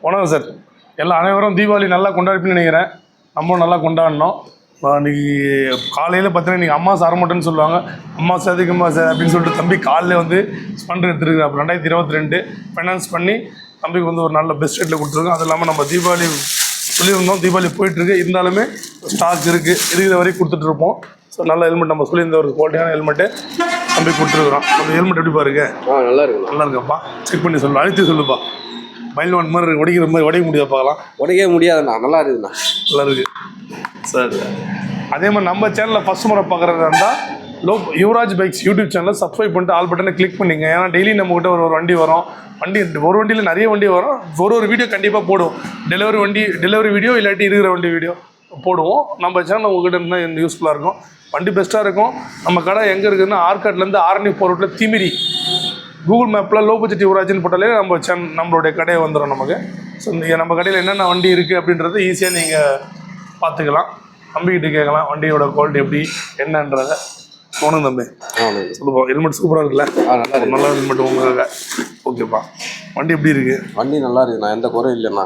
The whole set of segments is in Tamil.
வணக்கம் சார். அனைவரும் தீபாவளி நல்லா கொண்டாடிப்பீங்கன்னு நினைக்கிறேன். நம்மளும் நல்லா கொண்டாடினோம். இன்றைக்கி காலையில் பார்த்தீங்கன்னா இன்றைக்கி அம்மா சாரமாட்டேன்னு சொல்லுவாங்க. அம்மா சாதிக்குமா சார் அப்படின்னு சொல்லிட்டு தம்பி காலையில் வந்து ஸ்ப்ளெண்டர் எடுத்துருக்கு. அப்போ 2022 ஃபைனான்ஸ் பண்ணி தம்பிக்கு வந்து ஒரு நல்ல பெஸ்ட் ரேட்டில் கொடுத்துருக்கோம். அது இல்லாமல் நம்ம தீபாவளி சொல்லியிருந்தோம், தீபாவளி போயிட்டுருக்கு. இருந்தாலுமே ஸ்டாக் இருக்கிற வரைக்கும் கொடுத்துட்ருப்போம். ஸோ நல்ல ஹெல்மெட் நம்ம சொல்லியிருந்த ஒரு குவாலிட்டியான ஹெல்மெட்டு தம்பி கொடுத்துருக்குறோம். நம்ம ஹெல்மெட் எப்படி பாருங்க, நல்லா இருக்கு, நல்லா இருக்கப்பா. செக் பண்ணி சொல்லு, அழுத்தி சொல்லுப்பா. மயில் ஒன் மாதிரி உடைக்கிற மாதிரி உடைக்க முடியாது, பார்க்கலாம். உடைக்கவே முடியாதுண்ணா, நல்லா இருக்குதுண்ணா, நல்லா இருக்குது சார். அதே மாதிரி நம்ம சேனலில் ஃபஸ்ட் முறை பார்க்குறதா இருந்தால் யுவராஜ் பைக்ஸ் யூடியூப் சேனலில் சப்ஸ்கிரைப் பண்ணிட்டு ஆல் பட்டனை கிளிக் பண்ணிங்க. ஏன்னா டெய்லி நம்மகிட்ட ஒரு வண்டி வரும். ஒரு வண்டியில் நிறைய வண்டி வரும். ஒரு வீடியோ கண்டிப்பாக போடுவோம். டெலிவரி வீடியோ இல்லாட்டி இருக்கிற வண்டி வீடியோ போடுவோம். நம்ம சேனல் உங்கள்கிட்ட இருந்தால் யூஸ்ஃபுல்லாக இருக்கும். வண்டி பெஸ்ட்டாக இருக்கும். நம்ம கடை எங்கே இருக்குதுன்னா ஆர்காட்லேருந்து ஆரணி போகிற ரோட்டில் திமிரி. கூகுள் மேப்பில் லோ பட்ஜெட் யுவராஜ்னு போட்டாலே நம்மளுடைய கடையை வந்துடும் நமக்கு. ஸோ நீங்கள் நம்ம கடையில் என்னென்ன வண்டி இருக்குது அப்படின்றத ஈஸியாக நீங்கள் பார்த்துக்கலாம். தம்பிக்கிட்ட கேட்கலாம் வண்டியோட குவாலிட்டி எப்படி என்னன்றதை. போகணும் தம்பி, சொல்லுப்பா. ஹெல்மெட் சூப்பராக இருக்குல்ல? நல்லா ஹெல்மெட் உங்களுக்காக. ஓகேப்பா. வண்டி எப்படி இருக்குது? வண்டி நல்லா இருக்குண்ணா, எந்த குறையும் இல்லைண்ணா.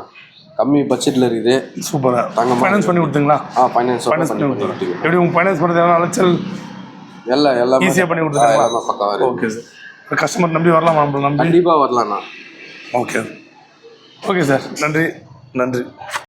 கம்மி பட்ஜெட்டில் இருக்குது. சூப்பராக. நாங்கள் ஃபைனான்ஸ் பண்ணி கொடுத்துங்களா? ஃபைனான்ஸ் பண்ணி கொடுத்துருவோம். எப்படி உங்கள் ஃபைனான்ஸ் பண்ணுறது அலைச்சல் எல்லாம் ஈஸியாக பண்ணி கொடுத்துருங்களா? பக்கம். Okay sir. கஸ்டமர் நம்பி வரலாமா? நம்மளை நம்பி கண்டிப்பாக வரலாண்ணா. Okay sir. நன்றி.